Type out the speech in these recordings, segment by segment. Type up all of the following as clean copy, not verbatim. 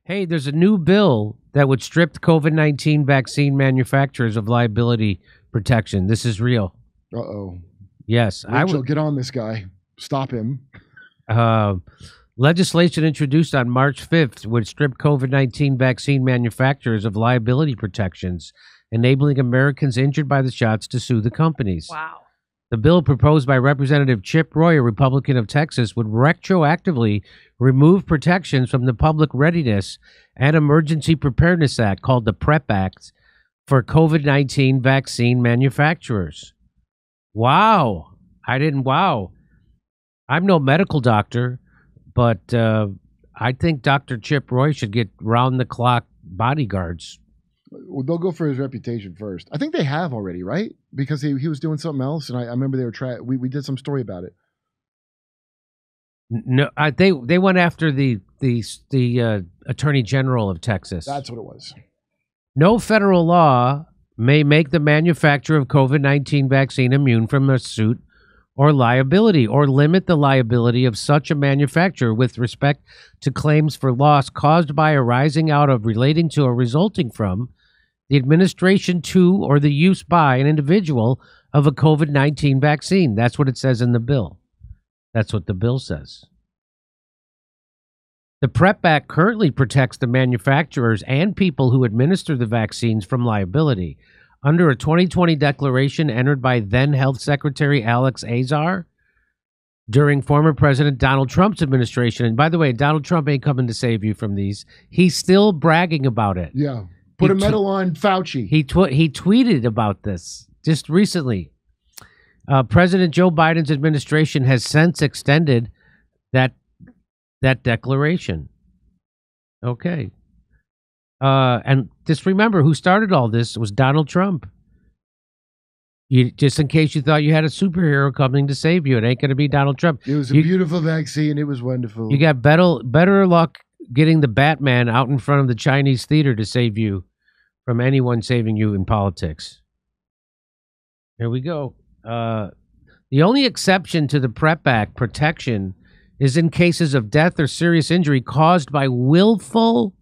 Hey, there's a new bill that would strip COVID-19 vaccine manufacturers of liability protection. This is real. Uh-oh. Yes. Rachel, get on this guy. Stop him. Legislation introduced on March 5th would strip COVID-19 vaccine manufacturers of liability protections, enabling Americans injured by the shots to sue the companies. Wow. The bill proposed by Representative Chip Roy, a Republican of Texas, would retroactively remove protections from the Public Readiness and Emergency Preparedness Act, called the PrEP Act, for COVID-19 vaccine manufacturers. Wow. Wow. I'm no medical doctor, but I think Dr. Chip Roy should get round-the-clock bodyguards. Well, they'll go for his reputation first. I think they have already, right? Because he was doing something else, and I remember they were we did some story about it. No, they went after the Attorney General of Texas. That's what it was. No federal law may make the manufacturer of COVID-19 vaccine immune from a suit or liability, or limit the liability of such a manufacturer with respect to claims for loss caused by, arising out of, relating to, or resulting from the administration to or the use by an individual of a COVID-19 vaccine. That's what it says in the bill. That's what the bill says. The PrEP Act currently protects the manufacturers and people who administer the vaccines from liability. Under a 2020 declaration entered by then Health Secretary Alex Azar during former President Donald Trump's administration. And by the way, Donald Trump ain't coming to save you from these. He's still bragging about it. Yeah. Put a medal on Fauci. He tweeted about this just recently. President Joe Biden's administration has since extended that declaration. Okay. And just remember, who started all this was Donald Trump. Just in case you thought you had a superhero coming to save you, it ain't going to be Donald Trump. It was a beautiful vaccine. It was wonderful. You got better luck getting the Batman out in front of the Chinese theater to save you from anyone saving you in politics. Here we go. The only exception to the PrEP Act protection is in cases of death or serious injury caused by willful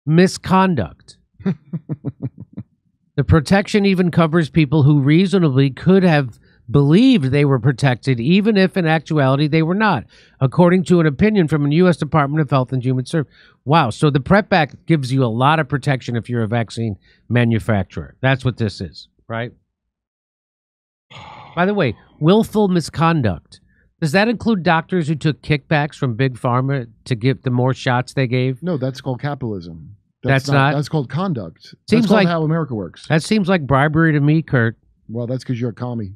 misconduct. The protection even covers people who reasonably could have believed they were protected, even if in actuality they were not, according to an opinion from the U.S. Department of Health and Human Services. Wow. So the PrEP Act gives you a lot of protection if you're a vaccine manufacturer. That's what this is, right? By the way, willful misconduct. Does that include doctors who took kickbacks from Big Pharma to give the more shots they gave? No, that's called capitalism. That's not. That's called conduct. Seems that's called like how America works. That seems like bribery to me, Kurt. Well, that's because you're a commie.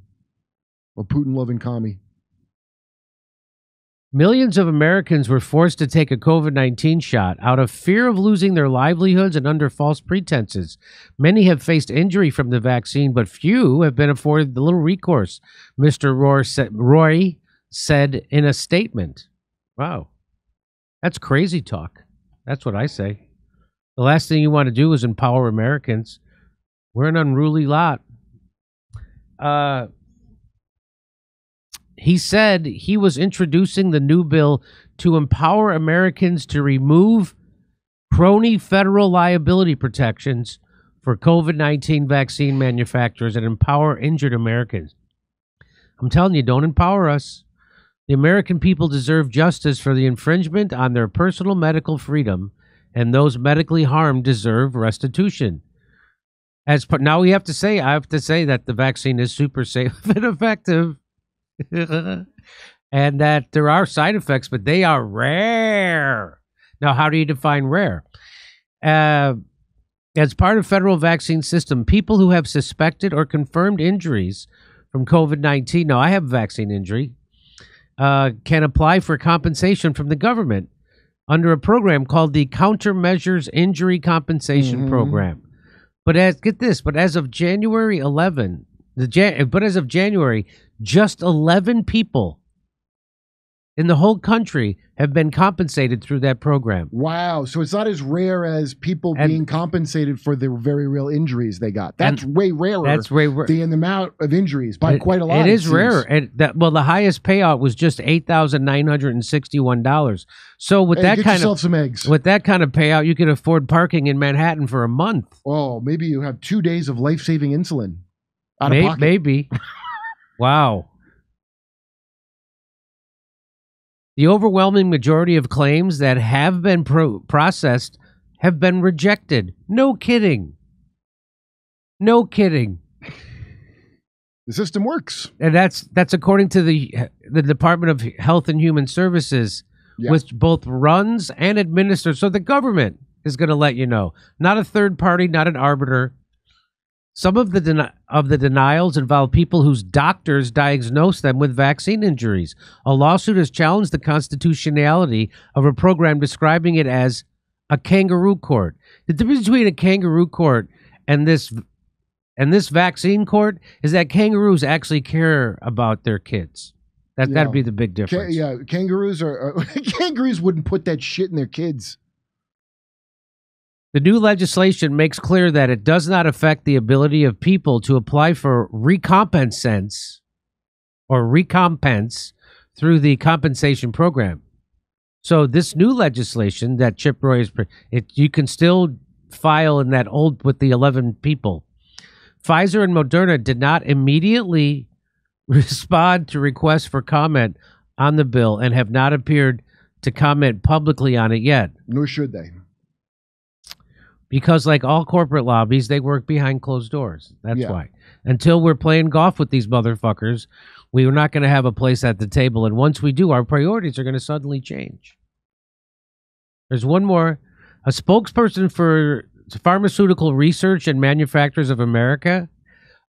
A Putin-loving commie. Millions of Americans were forced to take a COVID-19 shot out of fear of losing their livelihoods and under false pretenses. Many have faced injury from the vaccine, but few have been afforded the little recourse, Mr. Roy said in a statement. Wow. That's crazy talk. That's what I say. The last thing you want to do is empower Americans. We're an unruly lot. He said he was introducing the new bill to empower Americans to remove crony federal liability protections for COVID-19 vaccine manufacturers and empower injured Americans. I'm telling you, don't empower us. The American people deserve justice for the infringement on their personal medical freedom, and those medically harmed deserve restitution. Now I have to say that the vaccine is super safe and effective. And that there are side effects, but they are rare. Now, how do you define rare? As part of federal vaccine system, people who have suspected or confirmed injuries from COVID-19, now I have a vaccine injury, can apply for compensation from the government under a program called the Countermeasures Injury Compensation Program. But as of January 11, just 11 people in the whole country have been compensated through that program. Wow. So it's not as rare as people being compensated for the very real injuries they got. That's way rarer. That's way rare. The amount of injuries by quite a lot. It is rarer. And the highest payout was just $8,961. So with that kind of some eggs. With that kind of payout, you could afford parking in Manhattan for a month. Oh, maybe you have 2 days of life-saving insulin out of pocket. Maybe. Wow. The overwhelming majority of claims that have been processed have been rejected. No kidding. No kidding. The system works. And that's according to the Department of Health and Human Services, which both runs and administers. So the government is going to let you know. Not a third party, not an arbiter. Some of the denials involve people whose doctors diagnosed them with vaccine injuries. A lawsuit has challenged the constitutionality of a program, describing it as a kangaroo court. The difference between a kangaroo court and this vaccine court is that kangaroos actually care about their kids. That's got to be the big difference. Kangaroos kangaroos wouldn't put that shit in their kids. The new legislation makes clear that it does not affect the ability of people to apply for recompense through the compensation program. So this new legislation that Chip Roy is, you can still file in that old with the 11 people. Pfizer and Moderna did not immediately respond to requests for comment on the bill and have not appeared to comment publicly on it yet. Nor should they. Because like all corporate lobbies, they work behind closed doors. That's why. Until we're playing golf with these motherfuckers, we are not going to have a place at the table. And once we do, our priorities are going to suddenly change. There's one more. A spokesperson for Pharmaceutical Research and Manufacturers of America,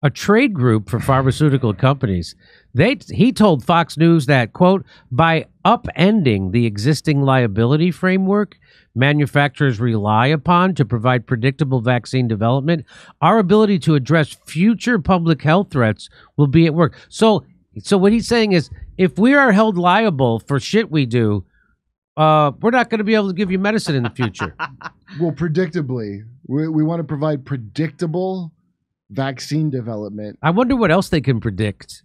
a trade group for pharmaceutical companies, he told Fox News that, quote, by upending the existing liability framework manufacturers rely upon to provide predictable vaccine development, our ability to address future public health threats will be at work. So what he's saying is, if we are held liable for shit we do, we're not going to be able to give you medicine in the future. Well, predictably, we want to provide predictable vaccine development. I wonder what else they can predict.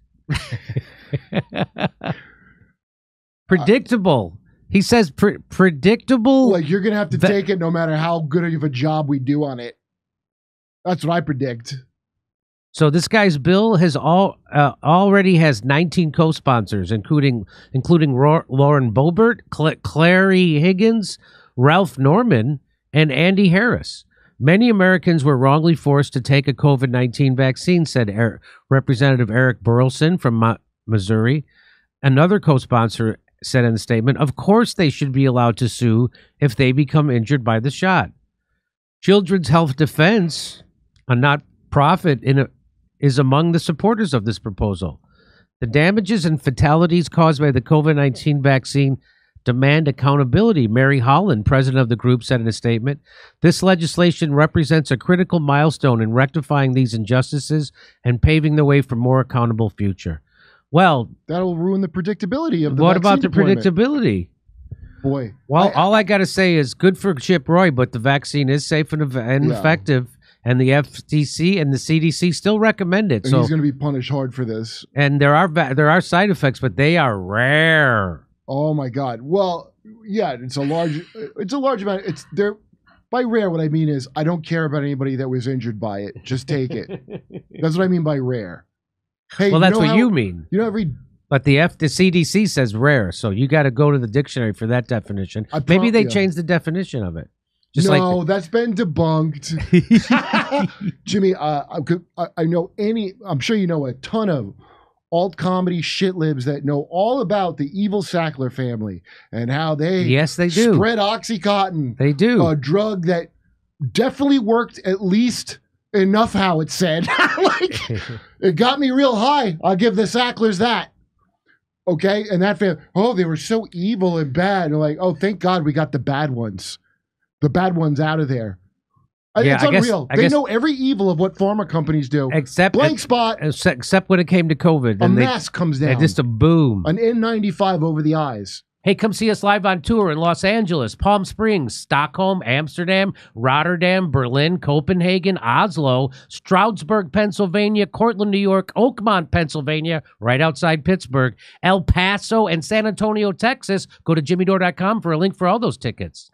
Predictable. He says predictable. Like you're going to have to take it no matter how good of a job we do on it. That's what I predict. So this guy's bill has already has 19 co-sponsors, including Lauren Boebert, Clary Higgins, Ralph Norman, and Andy Harris. Many Americans were wrongly forced to take a COVID-19 vaccine, said Representative Eric Burleson from Missouri. Another co-sponsor said in the statement, of course they should be allowed to sue if they become injured by the shot. Children's Health Defense, a not-profit, is among the supporters of this proposal. The damages and fatalities caused by the COVID-19 vaccine demand accountability, Mary Holland, president of the group, said in a statement. This legislation represents a critical milestone in rectifying these injustices and paving the way for a more accountable future. Well, that'll ruin the predictability of the what about the deployment. Predictability? Boy. Well, all I got to say is good for Chip Roy, but the vaccine is safe and effective, and the FTC and the CDC still recommend it. And so he's going to be punished hard for this. And there are side effects, but they are rare. Oh my God. Well, yeah, it's a large amount. It's there. By rare, what I mean is I don't care about anybody that was injured by it. Just take it. That's what I mean by rare. Hey, well, that's what you mean. You know, but the CDC says rare, so you got to go to the dictionary for that definition. Maybe they changed the definition of it. No, that's been debunked. Jimmy, I know I'm sure you know a ton of alt comedy shit libs that know all about the evil Sackler family and how they do spread Oxycontin. They do. A drug that definitely worked at least enough, how it said. Like, it got me real high. I'll give the Sacklers that. Okay? And that family, they were so evil and bad. And like, thank God we got the bad ones. The bad ones out of there. It's I guess- unreal. I They guess- know every evil of what pharma companies do. Except Blank spot, except when it came to COVID. a Then mask comes down. just a boom. An N95 over the eyes. Hey, come see us live on tour in Los Angeles, Palm Springs, Stockholm, Amsterdam, Rotterdam, Berlin, Copenhagen, Oslo, Stroudsburg, Pennsylvania, Cortland, New York, Oakmont, Pennsylvania, right outside Pittsburgh, El Paso, and San Antonio, Texas. Go to jimmydore.com for a link for all those tickets.